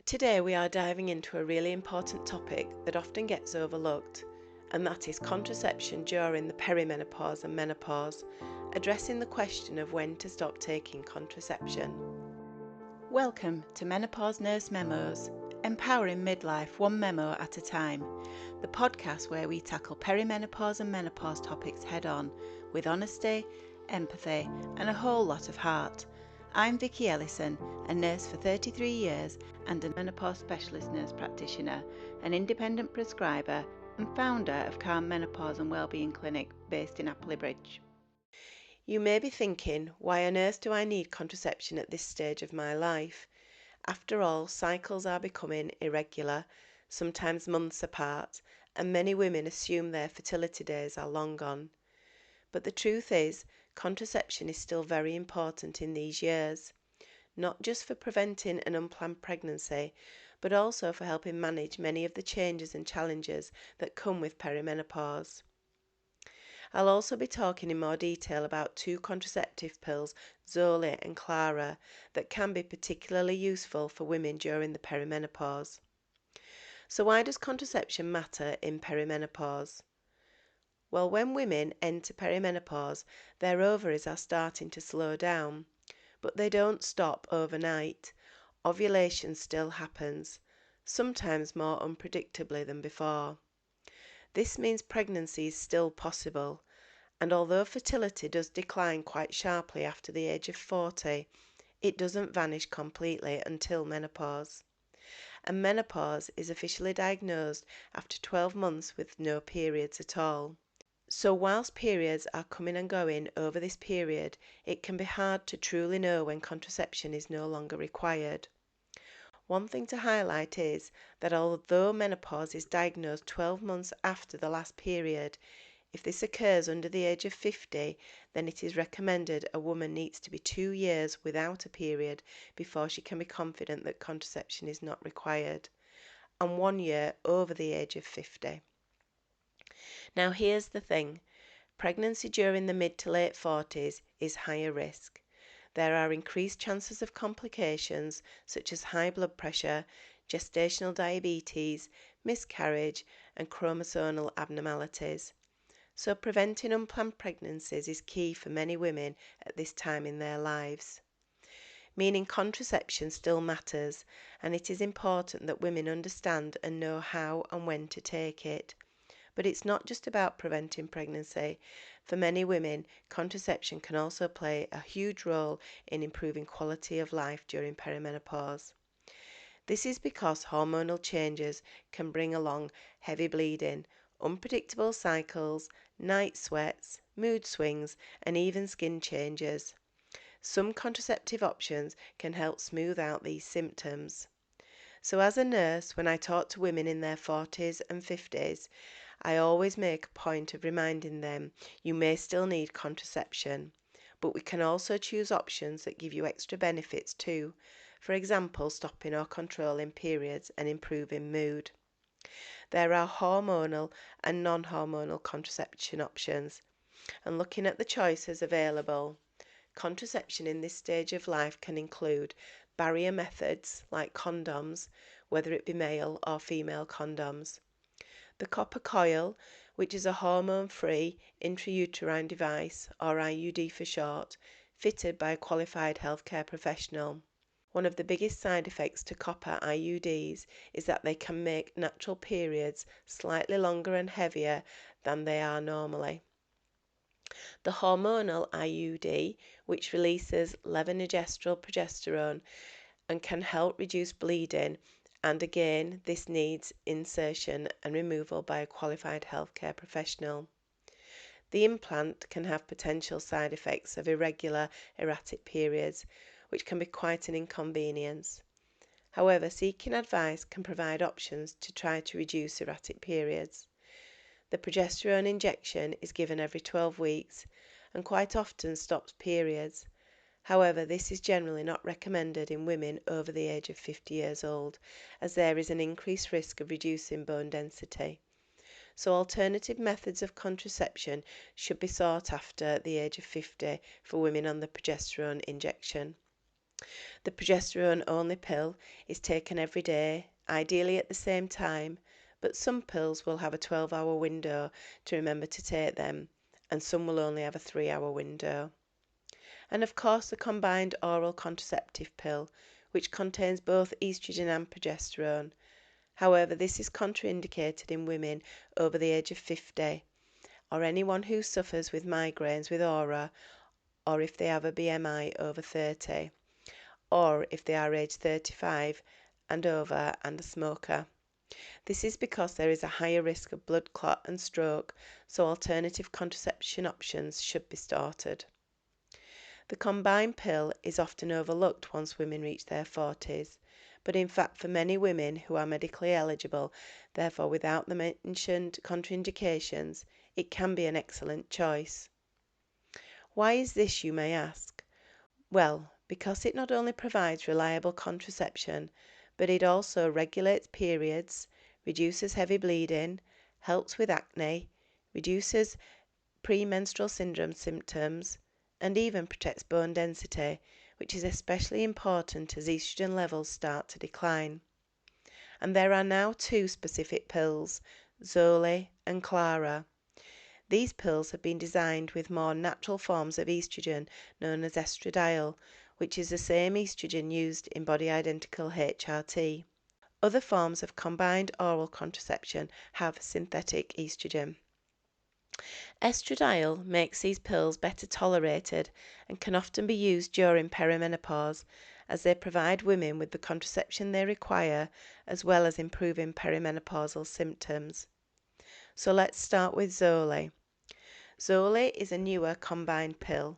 Today we are diving into a really important topic that often gets overlooked, and that is contraception during the perimenopause and menopause, addressing the question of when to stop taking contraception. Welcome to Menopause Nurse Memos, empowering midlife one memo at a time, the podcast where we tackle perimenopause and menopause topics head on, with honesty, empathy and a whole lot of heart. I'm Vicky Ellison, a nurse for 33 years and a menopause specialist nurse practitioner, an independent prescriber and founder of Calm Menopause and Wellbeing Clinic based in Appley Bridge. You may be thinking, why on earth do I need contraception at this stage of my life? After all, cycles are becoming irregular, sometimes months apart, and many women assume their fertility days are long gone. But the truth is, contraception is still very important in these years, not just for preventing an unplanned pregnancy, but also for helping manage many of the changes and challenges that come with perimenopause. I'll also be talking in more detail about two contraceptive pills, Zoli and Clara, that can be particularly useful for women during the perimenopause. So why does contraception matter in perimenopause? Well, when women enter perimenopause, their ovaries are starting to slow down, but they don't stop overnight. Ovulation still happens, sometimes more unpredictably than before. This means pregnancy is still possible, and although fertility does decline quite sharply after the age of 40, it doesn't vanish completely until menopause. And menopause is officially diagnosed after 12 months with no periods at all. So whilst periods are coming and going over this period, it can be hard to truly know when contraception is no longer required. One thing to highlight is that although menopause is diagnosed 12 months after the last period, if this occurs under the age of 50, then it is recommended a woman needs to be 2 years without a period before she can be confident that contraception is not required, and 1 year over the age of 50. Now here's the thing, pregnancy during the mid to late 40s is higher risk. There are increased chances of complications such as high blood pressure, gestational diabetes, miscarriage and chromosomal abnormalities. So preventing unplanned pregnancies is key for many women at this time in their lives. Meaning contraception still matters, and it is important that women understand and know how and when to take it. But it's not just about preventing pregnancy. For many women, contraception can also play a huge role in improving quality of life during perimenopause. This is because hormonal changes can bring along heavy bleeding, unpredictable cycles, night sweats, mood swings, and even skin changes. Some contraceptive options can help smooth out these symptoms. So as a nurse, when I talk to women in their 40s and 50s, I always make a point of reminding them you may still need contraception, but we can also choose options that give you extra benefits too, for example stopping or controlling periods and improving mood. There are hormonal and non-hormonal contraception options, and looking at the choices available, contraception in this stage of life can include barrier methods like condoms, whether it be male or female condoms. The copper coil, which is a hormone-free intrauterine device, or IUD for short, fitted by a qualified healthcare professional. One of the biggest side effects to copper IUDs is that they can make natural periods slightly longer and heavier than they are normally. The hormonal IUD, which releases levonorgestrel progesterone and can help reduce bleeding, and again this needs insertion and removal by a qualified healthcare professional. The implant can have potential side effects of irregular, erratic periods, which can be quite an inconvenience. However, seeking advice can provide options to try to reduce erratic periods. The progesterone injection is given every 12 weeks and quite often stops periods. However, this is generally not recommended in women over the age of 50 years old, as there is an increased risk of reducing bone density. So alternative methods of contraception should be sought after at the age of 50 for women on the progesterone injection. The progesterone-only pill is taken every day, ideally at the same time, but some pills will have a 12-hour window to remember to take them, and some will only have a 3-hour window. And of course the combined oral contraceptive pill, which contains both estrogen and progesterone. However, this is contraindicated in women over the age of 50, or anyone who suffers with migraines with aura, or if they have a BMI over 30, or if they are aged 35 and over and a smoker. This is because there is a higher risk of blood clot and stroke, so alternative contraception options should be started. The combined pill is often overlooked once women reach their 40s, but in fact for many women who are medically eligible, therefore without the mentioned contraindications, it can be an excellent choice. Why is this, you may ask? Well, because it not only provides reliable contraception, but it also regulates periods, reduces heavy bleeding, helps with acne, reduces premenstrual syndrome symptoms, and even protects bone density, which is especially important as estrogen levels start to decline. And there are now two specific pills, Zole and Clara. These pills have been designed with more natural forms of estrogen known as estradiol, which is the same estrogen used in body-identical HRT. Other forms of combined oral contraception have synthetic estrogen. Estradiol makes these pills better tolerated and can often be used during perimenopause, as they provide women with the contraception they require as well as improving perimenopausal symptoms. So let's start with Zole. Zole is a newer combined pill.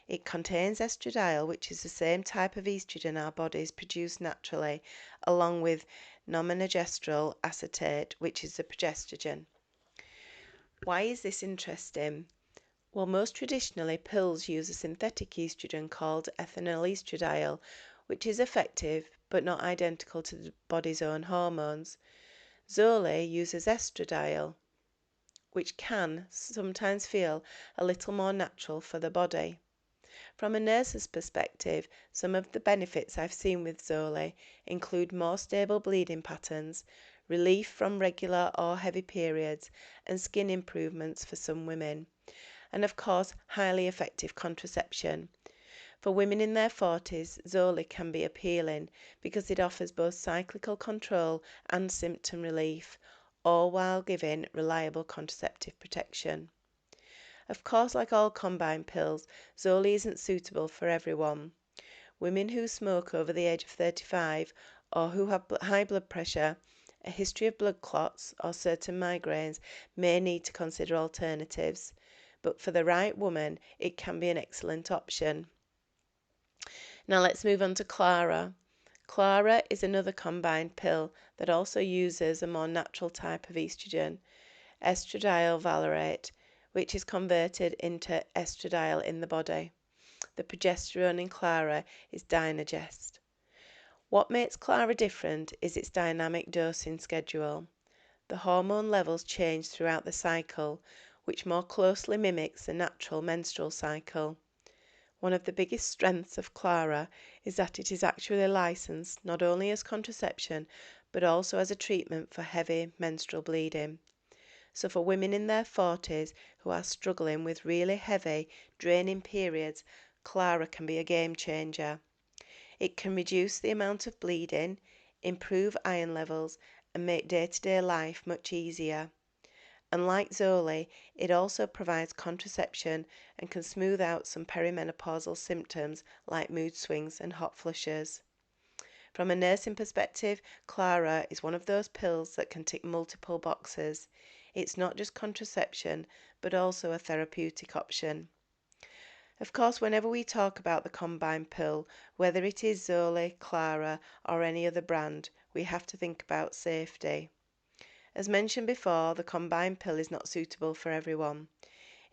It contains estradiol, which is the same type of estrogen our bodies produce naturally, along with non-hormonal acetate, which is the progestogen. Why is this interesting? Well, most traditionally, pills use a synthetic estrogen called ethinyl estradiol, which is effective but not identical to the body's own hormones. Zole uses estradiol, which can sometimes feel a little more natural for the body. From a nurse's perspective, some of the benefits I've seen with Zole include more stable bleeding patterns, relief from regular or heavy periods, and skin improvements for some women, and of course highly effective contraception. For women in their 40s, Zole can be appealing because it offers both cyclical control and symptom relief, all while giving reliable contraceptive protection. Of course, like all combined pills, Zole isn't suitable for everyone. Women who smoke over the age of 35 or who have high blood pressure, a history of blood clots, or certain migraines may need to consider alternatives, but for the right woman, it can be an excellent option. Now let's move on to Clara. Clara is another combined pill that also uses a more natural type of estrogen, estradiol valerate, which is converted into estradiol in the body. The progesterone in Clara is Dynagest. What makes Clara different is its dynamic dosing schedule. The hormone levels change throughout the cycle, which more closely mimics the natural menstrual cycle. One of the biggest strengths of Clara is that it is actually licensed not only as contraception but also as a treatment for heavy menstrual bleeding. So for women in their 40s who are struggling with really heavy, draining periods, Clara can be a game changer. It can reduce the amount of bleeding, improve iron levels, and make day-to-day life much easier. And like Zole, it also provides contraception and can smooth out some perimenopausal symptoms like mood swings and hot flushes. From a nursing perspective, Clara is one of those pills that can tick multiple boxes. It's not just contraception, but also a therapeutic option. Of course, whenever we talk about the combined pill, whether it is Zole, Clara, or any other brand, we have to think about safety. As mentioned before, the combined pill is not suitable for everyone.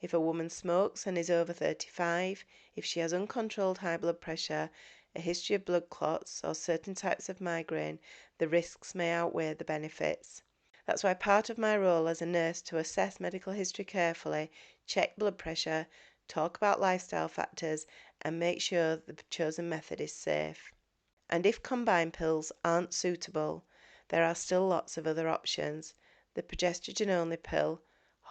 If a woman smokes and is over 35, if she has uncontrolled high blood pressure, a history of blood clots, or certain types of migraine, the risks may outweigh the benefits. That's why part of my role as a nurse to assess medical history carefully, check blood pressure, talk about lifestyle factors, and make sure the chosen method is safe. And if combined pills aren't suitable, there are still lots of other options: the progesterone-only pill,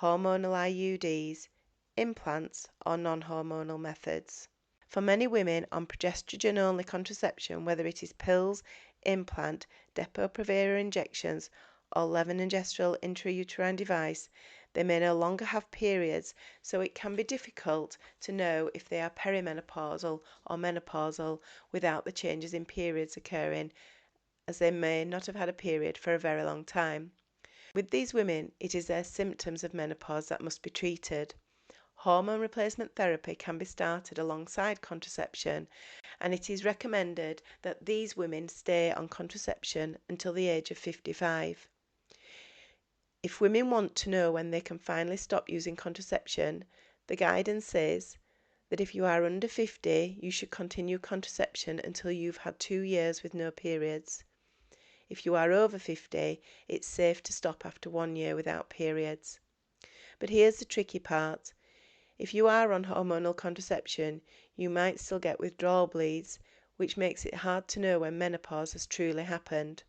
hormonal IUDs, implants, or non-hormonal methods. For many women on progesterone-only contraception, whether it is pills, implant, Depo-Provera injections, or levonorgestrel intrauterine device, they may no longer have periods, so it can be difficult to know if they are perimenopausal or menopausal without the changes in periods occurring, as they may not have had a period for a very long time. With these women, it is their symptoms of menopause that must be treated. Hormone replacement therapy can be started alongside contraception, and it is recommended that these women stay on contraception until the age of 55. If women want to know when they can finally stop using contraception, the guidance says that if you are under 50, you should continue contraception until you've had 2 years with no periods. If you are over 50, it's safe to stop after 1 year without periods. But here's the tricky part. If you are on hormonal contraception, you might still get withdrawal bleeds, which makes it hard to know when menopause has truly happened.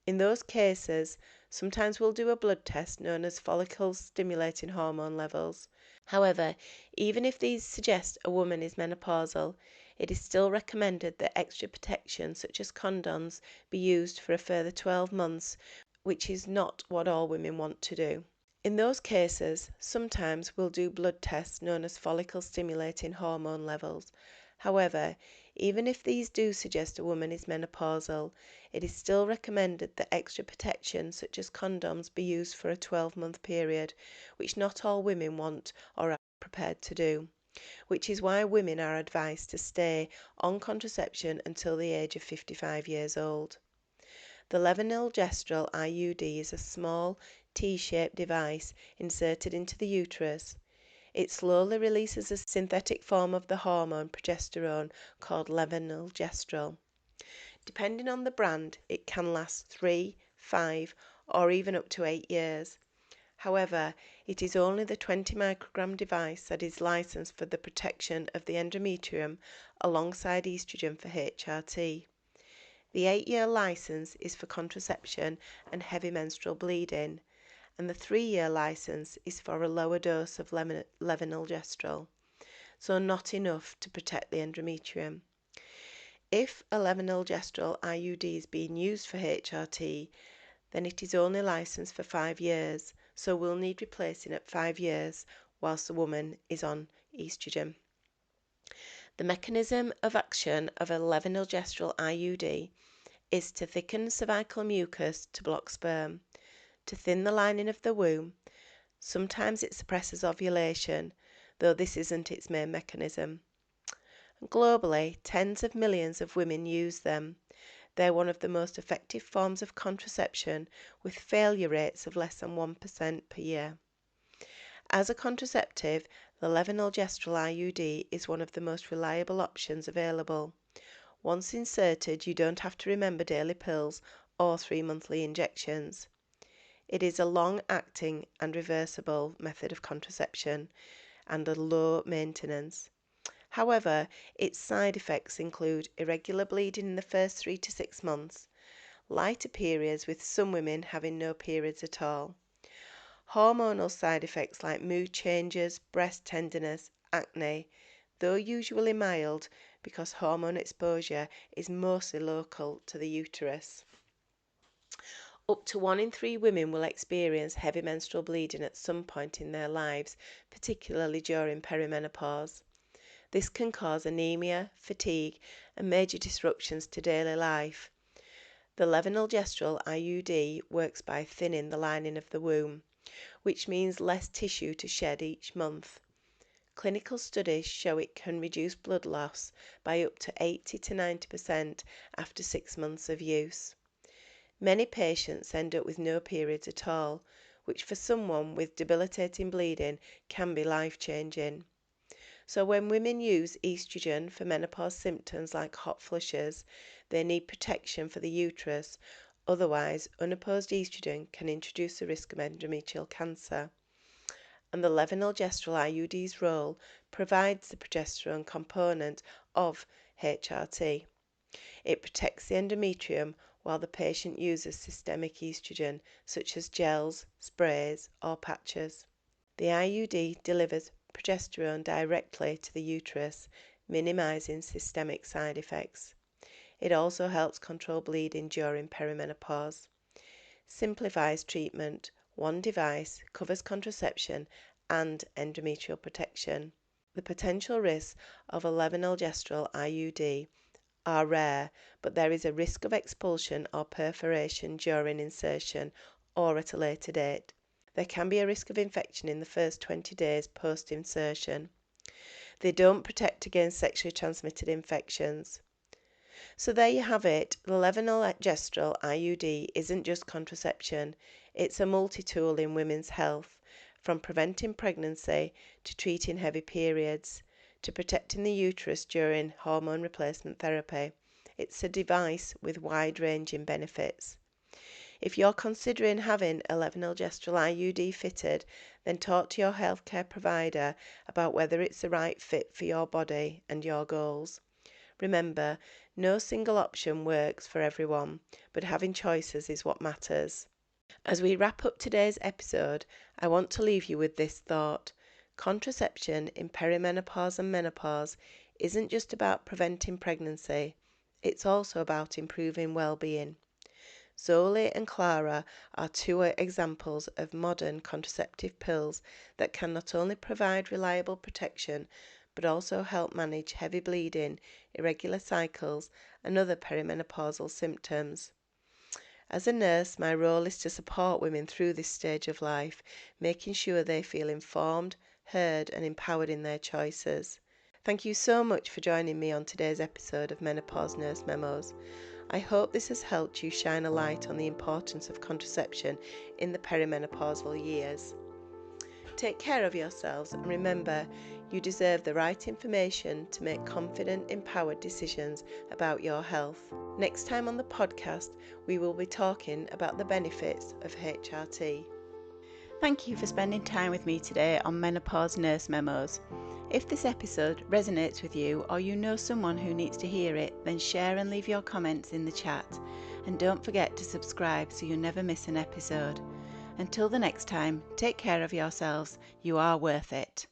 In those cases, sometimes we'll do a blood test known as follicle-stimulating hormone levels. However, even if these suggest a woman is menopausal, it is still recommended that extra protection such as condoms be used for a further 12 months, which is not what all women want to do. In those cases, sometimes we'll do blood tests known as follicle-stimulating hormone levels. However, even if these do suggest a woman is menopausal, it is still recommended that extra protection such as condoms be used for a 12-month period, which not all women want or are prepared to do, which is why women are advised to stay on contraception until the age of 55 years old. The levonorgestrel IUD is a small, T-shaped device inserted into the uterus. It slowly releases a synthetic form of the hormone progesterone called levonorgestrel. Depending on the brand, it can last 3, 5, or even up to 8 years. However, it is only the 20 microgram device that is licensed for the protection of the endometrium alongside estrogen for HRT. The 8-year license is for contraception and heavy menstrual bleeding, and the 3-year license is for a lower dose of levonorgestrel, so not enough to protect the endometrium. If a levonorgestrel IUD is being used for HRT, then it is only licensed for 5 years, so will need replacing at 5 years whilst the woman is on estrogen. The mechanism of action of a levonorgestrel IUD is to thicken cervical mucus to block sperm, to thin the lining of the womb. Sometimes it suppresses ovulation, though this isn't its main mechanism. Globally, tens of millions of women use them. They're one of the most effective forms of contraception, with failure rates of less than 1% per year. As a contraceptive, the levonorgestrel IUD is one of the most reliable options available. Once inserted, you don't have to remember daily pills or 3-monthly injections. It is a long-acting and reversible method of contraception and a low maintenance. However, its side effects include irregular bleeding in the first 3 to 6 months, lighter periods with some women having no periods at all, hormonal side effects like mood changes, breast tenderness, acne, though usually mild because hormone exposure is mostly local to the uterus. Up to 1 in 3 women will experience heavy menstrual bleeding at some point in their lives, particularly during perimenopause. This can cause anemia, fatigue, and major disruptions to daily life. The levonorgestrel IUD works by thinning the lining of the womb, which means less tissue to shed each month. Clinical studies show it can reduce blood loss by up to 80 to 90% after 6 months of use. Many patients end up with no periods at all, which for someone with debilitating bleeding can be life-changing. So when women use estrogen for menopause symptoms like hot flushes, they need protection for the uterus. Otherwise, unopposed estrogen can introduce the risk of endometrial cancer. and the levonorgestrel IUD's role provides the progesterone component of HRT. It protects the endometrium while the patient uses systemic estrogen, such as gels, sprays, or patches. The IUD delivers progesterone directly to the uterus, minimizing systemic side effects. It also helps control bleeding during perimenopause. Simplifies treatment. One device covers contraception and endometrial protection. The potential risks of a levonorgestrel IUD are rare, but there is a risk of expulsion or perforation during insertion or at a later date. There can be a risk of infection in the first 20 days post-insertion. They don't protect against sexually transmitted infections. So there you have it. The levonorgestrel IUD isn't just contraception, it's a multi-tool in women's health, from preventing pregnancy to treating heavy periods, to protecting the uterus during hormone replacement therapy. It's a device with wide-ranging benefits. If you're considering having a levonorgestrel IUD fitted, then talk to your healthcare provider about whether it's the right fit for your body and your goals. Remember, no single option works for everyone, but having choices is what matters. As we wrap up today's episode, I want to leave you with this thought. Contraception in perimenopause and menopause isn't just about preventing pregnancy, it's also about improving well-being. Zoe and Clara are two examples of modern contraceptive pills that can not only provide reliable protection, but also help manage heavy bleeding, irregular cycles, and other perimenopausal symptoms. As a nurse, my role is to support women through this stage of life, making sure they feel informed, heard, and empowered in their choices. Thank you so much for joining me on today's episode of Menopause Nurse Memos. I hope this has helped you shine a light on the importance of contraception in the perimenopausal years. Take care of yourselves and remember, you deserve the right information to make confident, empowered decisions about your health. Next time on the podcast, we will be talking about the benefits of HRT. Thank you for spending time with me today on Menopause Nurse Memos. If this episode resonates with you or you know someone who needs to hear it, then share and leave your comments in the chat. And don't forget to subscribe so you never miss an episode. Until the next time, take care of yourselves. You are worth it.